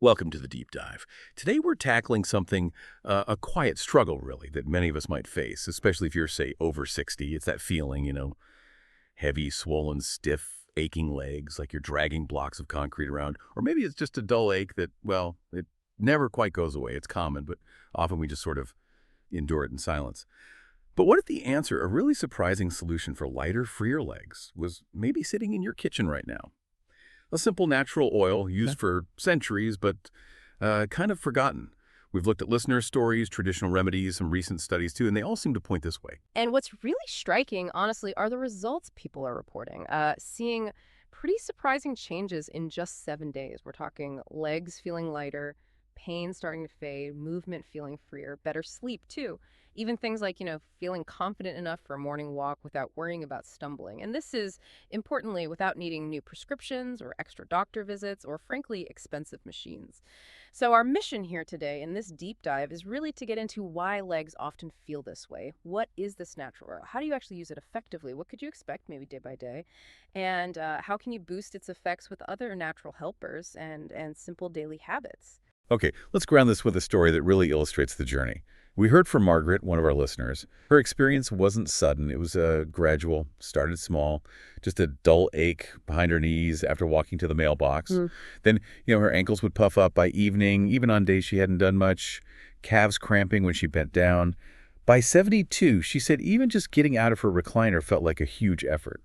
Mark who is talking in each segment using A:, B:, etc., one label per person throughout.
A: Welcome to the deep dive. Today we're tackling something, a quiet struggle really, that many of us might face, especially if you're, say, over 60. It's that feeling, heavy, swollen, stiff, aching legs, like you're dragging blocks of concrete around. Or maybe it's just a dull ache that, well, it never quite goes away. It's common, but often we just sort of endure it in silence. But what if the answer, a really surprising solution for lighter, freer legs, was maybe sitting in your kitchen right now? A simple natural oil used for centuries, but kind of forgotten. We've looked at listener stories, traditional remedies, some recent studies too, and they all seem to point this way.
B: And what's really striking, honestly, are the results people are reporting. Seeing pretty surprising changes in just 7 days. We're talking legs feeling lighter, pain starting to fade, movement feeling freer, better sleep too. Even things like, feeling confident enough for a morning walk without worrying about stumbling. And this is, importantly, without needing new prescriptions or extra doctor visits or, frankly, expensive machines. So, our mission here today in this deep dive is really to get into why legs often feel this way. What is this natural oil? How do you actually use it effectively? What could you expect maybe day by day? And how can you boost its effects with other natural helpers and simple daily habits?
A: Okay, let's ground this with a story that really illustrates the journey. We heard from Margaret, one of our listeners. Her experience wasn't sudden. It was gradual, started small, just a dull ache behind her knees after walking to the mailbox. Then, her ankles would puff up by evening, even on days she hadn't done much, calves cramping when she bent down. By 72, she said even just getting out of her recliner felt like a huge effort.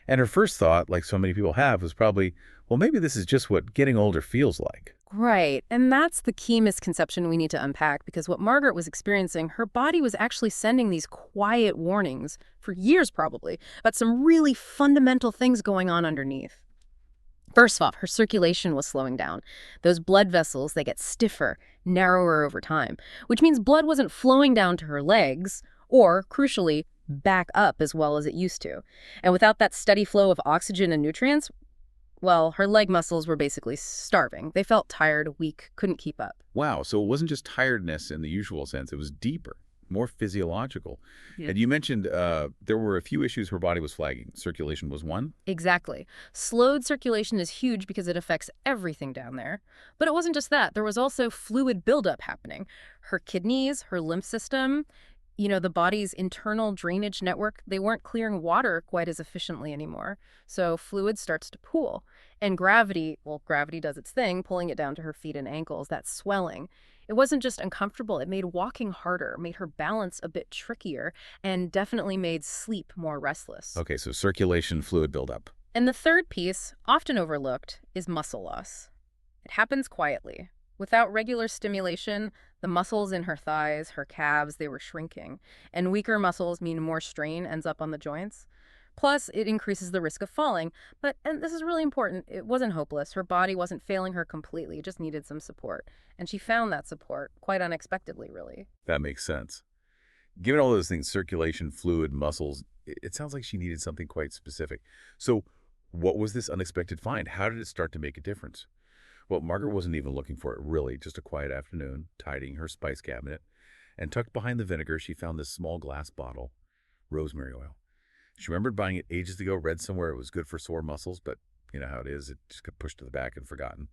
A: And her first thought, like so many people have, was probably, well, maybe this is just what getting older feels like.
B: Right. And that's the key misconception we need to unpack because what Margaret was experiencing, her body was actually sending these quiet warnings for years probably about some really fundamental things going on underneath. First off, her circulation was slowing down. Those blood vessels, they get stiffer, narrower over time, which means blood wasn't flowing down to her legs or, crucially, back up as well as it used to. And without that steady flow of oxygen and nutrients, well, her leg muscles were basically starving. They felt tired, weak, couldn't keep up.
A: Wow, so it wasn't just tiredness in the usual sense. It was deeper, more physiological.
B: Yeah.
A: And you mentioned there were a few issues her body was flagging. Circulation was one.
B: Exactly. Slowed circulation is huge because it affects everything down there. But it wasn't just that. There was also fluid buildup happening. Her kidneys, her lymph system, the body's internal drainage network, they weren't clearing water quite as efficiently anymore. So fluid starts to pool. And gravity, well, gravity does its thing, pulling it down to her feet and ankles, that swelling. It wasn't just uncomfortable, it made walking harder, made her balance a bit trickier, and definitely made sleep more restless.
A: Okay, so circulation, fluid buildup.
B: And the third piece, often overlooked, is muscle loss. It happens quietly. Without regular stimulation, the muscles in her thighs, her calves, they were shrinking. And weaker muscles mean more strain ends up on the joints. Plus, it increases the risk of falling. But, and this is really important, it wasn't hopeless. Her body wasn't failing her completely. It just needed some support. And she found that support, quite unexpectedly, really.
A: That makes sense. Given all those things, circulation, fluid, muscles, it sounds like she needed something quite specific. So what was this unexpected find? How did it start to make a difference? Well, Margaret wasn't even looking for it, really. Just a quiet afternoon, tidying her spice cabinet. And tucked behind the vinegar, she found this small glass bottle, rosemary oil. She remembered buying it ages ago, read somewhere it was good for sore muscles, but you know how it is, it just got pushed to the back and forgotten.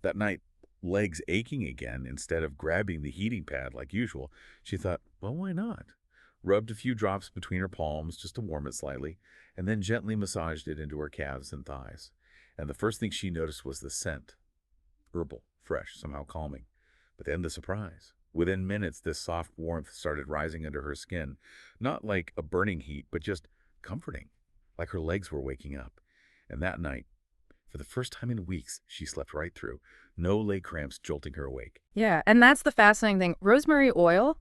A: That night, legs aching again, instead of grabbing the heating pad like usual, she thought, well, why not? Rubbed a few drops between her palms just to warm it slightly, and then gently massaged it into her calves and thighs. And the first thing she noticed was the scent. Herbal, fresh, somehow calming. But then the surprise. Within minutes, this soft warmth started rising under her skin. Not like a burning heat, but just comforting, like her legs were waking up. And that night, for the first time in weeks, she slept right through. No leg cramps jolting her awake.
B: Yeah, and that's the fascinating thing. Rosemary oil,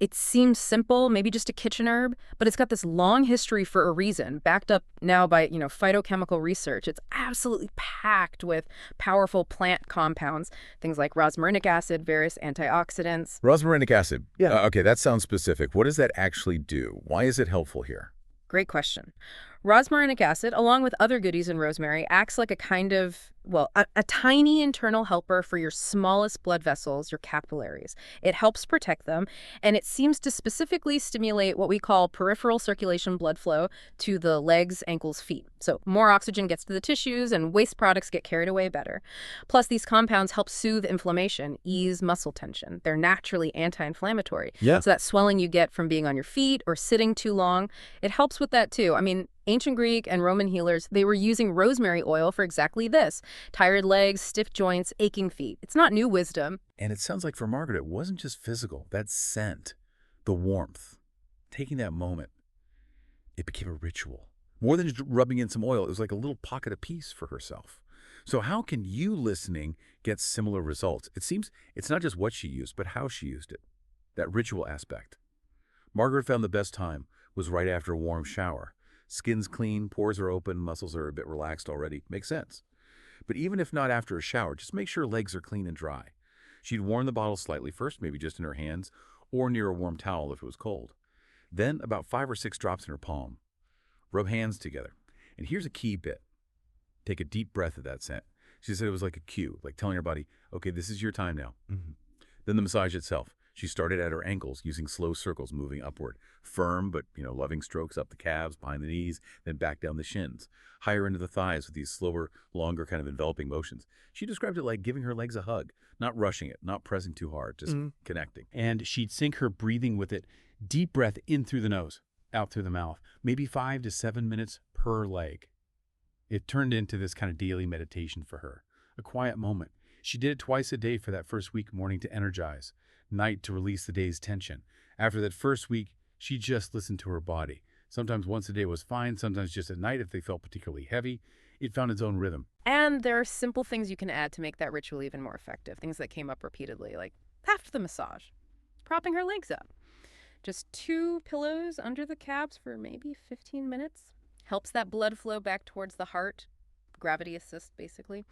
B: it seems simple, maybe just a kitchen herb, but it's got this long history for a reason, backed up now by, phytochemical research. It's absolutely packed with powerful plant compounds, things like rosmarinic acid, various antioxidants.
A: Rosmarinic acid.
B: Yeah.
A: Okay, that sounds specific. What does that actually do? Why is it helpful here?
B: Great question. Rosmarinic acid, along with other goodies in rosemary, acts like a kind of, well, a tiny internal helper for your smallest blood vessels, your capillaries. It helps protect them, and it seems to specifically stimulate what we call peripheral circulation blood flow to the legs, ankles, feet. So more oxygen gets to the tissues, and waste products get carried away better. Plus, these compounds help soothe inflammation, ease muscle tension. They're naturally anti-inflammatory.
C: Yeah.
B: So that swelling you get from being on your feet or sitting too long, it helps with that too. I mean, ancient Greek and Roman healers, they were using rosemary oil for exactly this: tired legs, stiff joints, aching feet. It's not new wisdom.
A: And it sounds like for Margaret, it wasn't just physical. That scent, the warmth, taking that moment, it became a ritual. More than just rubbing in some oil, it was like a little pocket of peace for herself. So how can you listening get similar results? It seems it's not just what she used, but how she used it. That ritual aspect. Margaret found the best time was right after a warm shower. Skin's clean, pores are open, muscles are a bit relaxed already. Makes sense. But even if not after a shower, just make sure legs are clean and dry. She'd warm the bottle slightly first, maybe just in her hands, or near a warm towel if it was cold. Then about 5 or 6 drops in her palm. Rub hands together. And here's a key bit. Take a deep breath of that scent. She said it was like a cue, like telling her body, okay, this is your time now. Then the massage itself. She started at her ankles using slow circles moving upward. Firm, but, loving strokes up the calves, behind the knees, then back down the shins. Higher into the thighs with these slower, longer kind of enveloping motions. She described it like giving her legs a hug, not rushing it, not pressing too hard, just connecting.
C: And she'd sync her breathing with it. Deep breath in through the nose, out through the mouth. Maybe 5 to 7 minutes per leg. It turned into this kind of daily meditation for her. A quiet moment. She did it twice a day for that first week, morning to energize, night to release the day's tension. After that first week, she just listened to her body. Sometimes once a day was fine, sometimes just at night if they felt particularly heavy. It found its own rhythm.
B: And there are simple things you can add to make that ritual even more effective. Things that came up repeatedly, like after the massage, propping her legs up. Just 2 pillows under the calves for maybe 15 minutes. Helps that blood flow back towards the heart. Gravity assist, basically.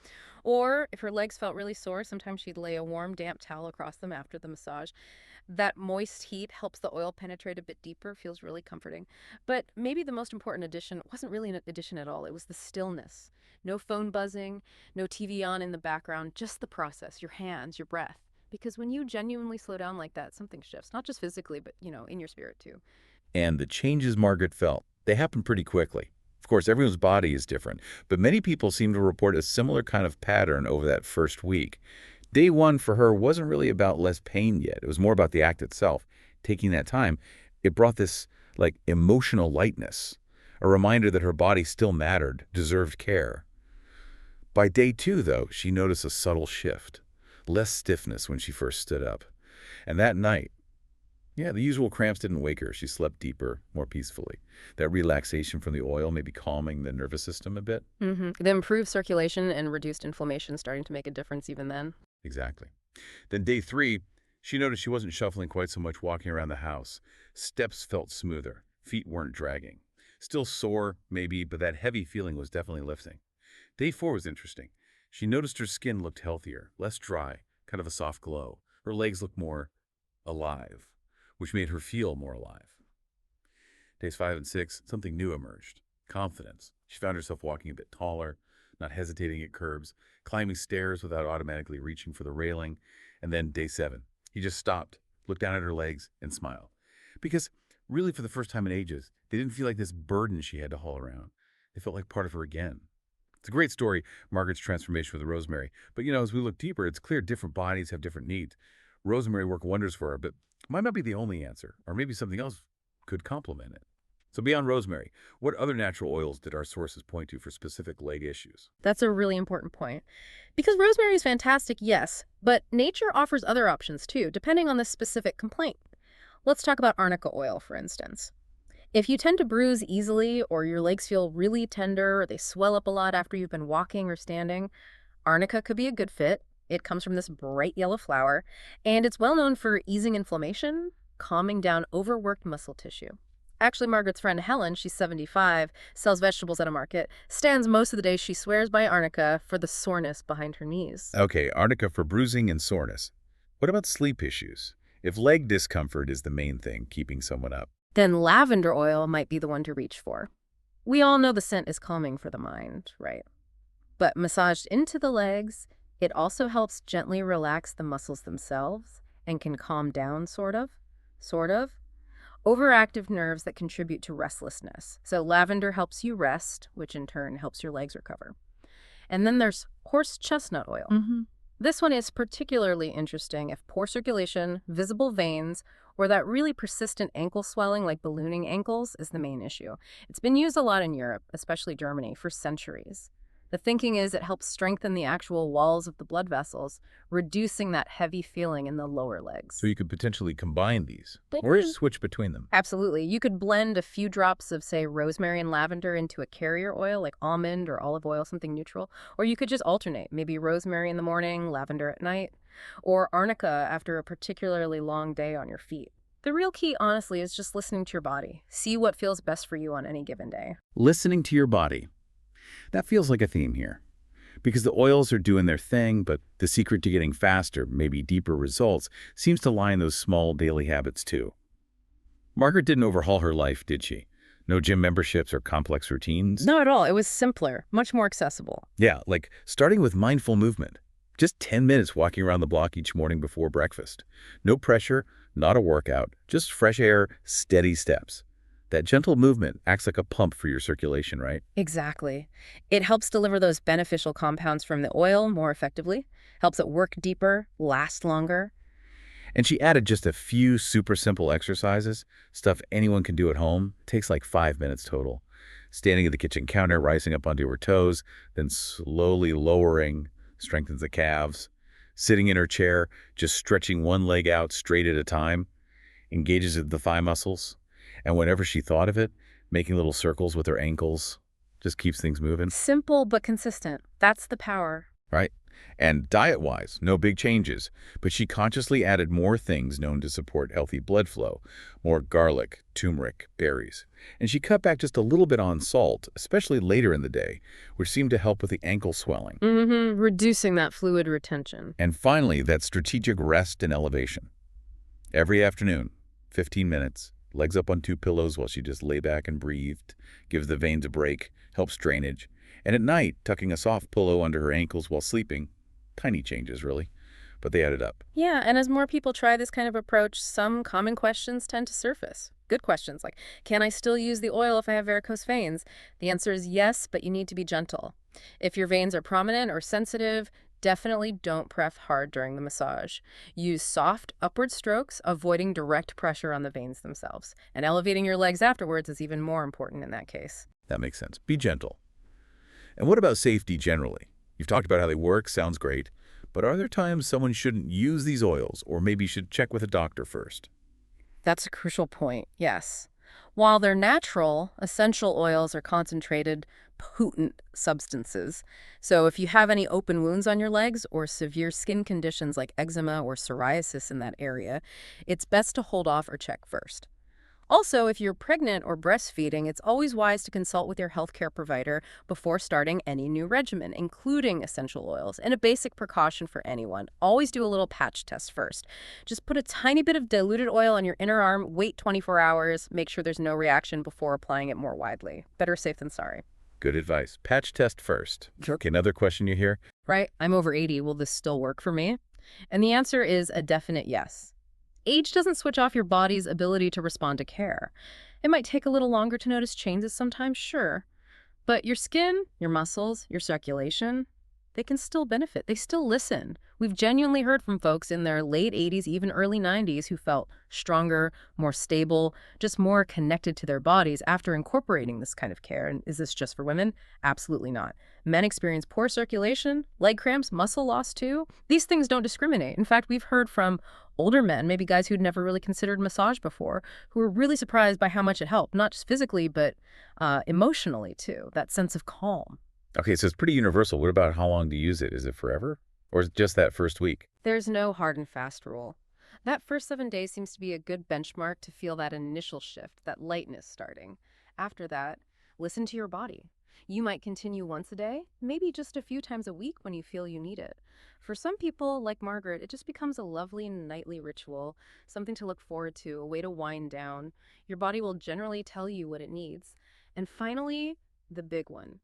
B: Or if her legs felt really sore, sometimes she'd lay a warm, damp towel across them after the massage. That moist heat helps the oil penetrate a bit deeper, feels really comforting. But maybe the most important addition wasn't really an addition at all. It was the stillness. No phone buzzing, no TV on in the background, just the process, your hands, your breath. Because when you genuinely slow down like that, something shifts, not just physically, but, in your spirit too.
A: And the changes Margaret felt, they happened pretty quickly. Of course, everyone's body is different, but many people seem to report a similar kind of pattern over that first week. Day 1 for her wasn't really about less pain yet. It was more about the act itself. Taking that time, it brought this, emotional lightness, a reminder that her body still mattered, deserved care. By day 2, though, she noticed a subtle shift. Less stiffness when she first stood up. And that night, the usual cramps didn't wake her. She slept deeper, more peacefully. That relaxation from the oil may be calming the nervous system a bit.
B: The improved circulation and reduced inflammation starting to make a difference even then.
A: Exactly. Then day 3, she noticed she wasn't shuffling quite so much walking around the house. Steps felt smoother. Feet weren't dragging. Still sore, maybe, but that heavy feeling was definitely lifting. Day 4 was interesting. She noticed her skin looked healthier, less dry, kind of a soft glow. Her legs looked more alive, which made her feel more alive. Days 5 and 6, something new emerged. Confidence. She found herself walking a bit taller, not hesitating at curbs, climbing stairs without automatically reaching for the railing. And then day 7, he just stopped, looked down at her legs, and smiled. Because really for the first time in ages, they didn't feel like this burden she had to haul around. They felt like part of her again. It's a great story, Margaret's transformation with the rosemary. But, as we look deeper, it's clear different bodies have different needs. Rosemary worked wonders for her, but might not be the only answer, or maybe something else could complement it. So beyond rosemary, what other natural oils did our sources point to for specific leg issues?
B: That's a really important point. Because rosemary is fantastic, yes, but nature offers other options too, depending on the specific complaint. Let's talk about arnica oil, for instance. If you tend to bruise easily, or your legs feel really tender, or they swell up a lot after you've been walking or standing, arnica could be a good fit. It comes from this bright yellow flower, and it's well known for easing inflammation, calming down overworked muscle tissue. Actually, Margaret's friend Helen, she's 75, sells vegetables at a market, stands most of the day, she swears by arnica for the soreness behind her knees.
A: Okay, arnica for bruising and soreness. What about sleep issues? If leg discomfort is the main thing keeping someone up.
B: Then lavender oil might be the one to reach for. We all know the scent is calming for the mind, right? But massaged into the legs, it also helps gently relax the muscles themselves and can calm down, sort of. Overactive nerves that contribute to restlessness. So lavender helps you rest, which in turn helps your legs recover. And then there's horse chestnut oil.
C: Mm-hmm.
B: This one is particularly interesting if poor circulation, visible veins, or that really persistent ankle swelling like ballooning ankles is the main issue. It's been used a lot in Europe, especially Germany, for centuries. The thinking is it helps strengthen the actual walls of the blood vessels, reducing that heavy feeling in the lower
A: So
B: legs.
A: you could potentially combine these or
B: Mhm.
A: switch between them.
B: Absolutely. You could blend a few drops of, say, rosemary and lavender into a carrier oil like almond or olive oil, something neutral. Or you could just alternate, maybe rosemary in the morning, lavender at night, or arnica after a particularly long day on your feet. The real key, honestly, is just listening to your body. See what feels best for you on any given day.
C: Listening to your body. That feels like a theme here. Because the oils are doing their thing, but the secret to getting faster, maybe deeper results, seems to lie in those small daily habits too. Margaret didn't overhaul her life, did she? No gym memberships or complex routines?
B: Not at all. It was simpler, much more accessible.
A: Yeah, like starting with mindful movement. Just 10 minutes walking around the block each morning before breakfast. No pressure, not a workout, just fresh air, steady steps. That gentle movement acts like a pump for your circulation, right?
B: Exactly. It helps deliver those beneficial compounds from the oil more effectively, helps it work deeper, last longer.
A: And she added just a few super simple exercises, stuff anyone can do at home. Takes like 5 minutes total. Standing at the kitchen counter, rising up onto her toes, then slowly lowering, strengthens the calves. Sitting in her chair, just stretching one leg out straight at a time, engages the thigh muscles. And whenever she thought of it, making little circles with her ankles, just keeps things moving,
B: Simple but consistent. That's the power.
A: right? And diet-wise, no big changes, but she consciously added more things known to support healthy blood flow, more garlic, turmeric, berries. And she cut back just a little bit on salt, especially later in the day, which seemed to help with the ankle swelling.
B: Reducing that fluid retention.
A: And finally, that strategic rest and elevation. Every afternoon, 15 minutes, legs up on two pillows while she just lay back and breathed, gives the veins a break, helps drainage. And at night, tucking a soft pillow under her ankles while sleeping. Tiny changes, really, but they added up.
B: Yeah, and as more people try this kind of approach, some common questions tend to surface. Good questions like, can I still use the oil if I have varicose veins? The answer is yes, but you need to be gentle. If your veins are prominent or sensitive, definitely don't press hard during the massage. Use soft, upward strokes, avoiding direct pressure on the veins themselves. And elevating your legs afterwards is even more important in that case.
A: That makes sense. Be gentle. And what about safety generally? You've talked about how they work, sounds great, but are there times someone shouldn't use these oils or maybe should check with a doctor first?
B: That's a crucial point, yes. While they're natural, essential oils are concentrated, potent substances. So if you have any open wounds on your legs or severe skin conditions like eczema or psoriasis in that area, it's best to hold off or check first. Also, if you're pregnant or breastfeeding, it's always wise to consult with your healthcare provider before starting any new regimen, including essential oils. And a basic precaution for anyone, always do a little patch test first. Just put a tiny bit of diluted oil on your inner arm, wait 24 hours, make sure there's no reaction before applying it more widely. Better safe than sorry.
A: Good advice. Patch test first. Okay, another question you hear?
B: Right? I'm over 80. Will this still work for me? And the answer is a definite yes. Age doesn't switch off your body's ability to respond to care. It might take a little longer to notice changes sometimes, sure. But your skin, your muscles, your circulation, they can still benefit. They still listen. We've genuinely heard from folks in their late 80s, even early 90s, who felt stronger, more stable, just more connected to their bodies after incorporating this kind of care. And is this just for women? Absolutely not. Men experience poor circulation, leg cramps, muscle loss too. These things don't discriminate. In fact, we've heard from older men, maybe guys who'd never really considered massage before, who were really surprised by how much it helped, not just physically, but emotionally too, that sense of calm.
A: Okay, so it's pretty universal. What about how long to use it? Is it forever? Or is it just that first week?
B: There's no hard and fast rule. That first 7 days seems to be a good benchmark to feel that initial shift, that lightness starting. After that, listen to your body. You might continue once a day, maybe just a few times a week when you feel you need it. For some people, like Margaret, it just becomes a lovely nightly ritual, something to look forward to, a way to wind down. Your body will generally tell you what it needs. And finally, the big one.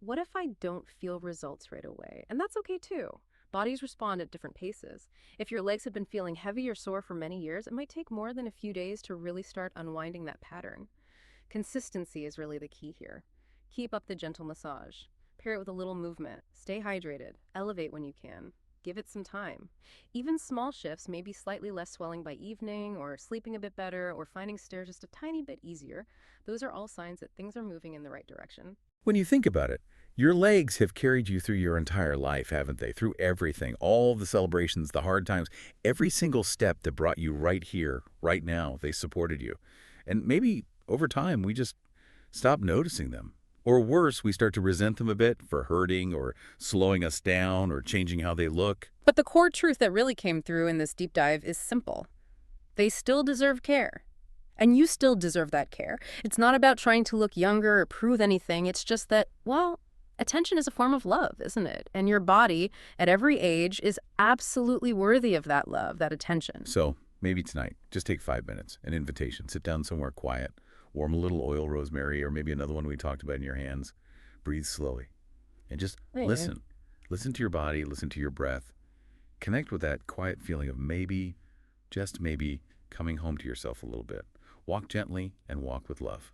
B: What if I don't feel results right away? And that's okay too. Bodies respond at different paces. If your legs have been feeling heavy or sore for many years, it might take more than a few days to really start unwinding that pattern. Consistency is really the key here. Keep up the gentle massage. Pair it with a little movement. Stay hydrated. Elevate when you can. Give it some time. Even small shifts, maybe slightly less swelling by evening, or sleeping a bit better, or finding stairs just a tiny bit easier, those are all signs that things are moving in the right direction.
A: When you think about it, your legs have carried you through your entire life, haven't they? Through everything, all the celebrations, the hard times, every single step that brought you right here, right now, they supported you. And maybe over time, we just stop noticing them. Or worse, we start to resent them a bit for hurting or slowing us down or changing how they look.
B: But the core truth that really came through in this deep dive is simple. They still deserve care. And you still deserve that care. It's not about trying to look younger or prove anything. It's just that, well, attention is a form of love, isn't it? And your body, at every age, is absolutely worthy of that love, that attention.
A: So maybe tonight, just take 5 minutes, an invitation. Sit down somewhere quiet, warm a little oil rosemary or maybe another one we talked about in your hands. Breathe slowly and just
B: Yeah.
A: listen. Listen to your body, listen to your breath. Connect with that quiet feeling of maybe, just maybe, coming home to yourself a little bit. Walk gently and walk with love.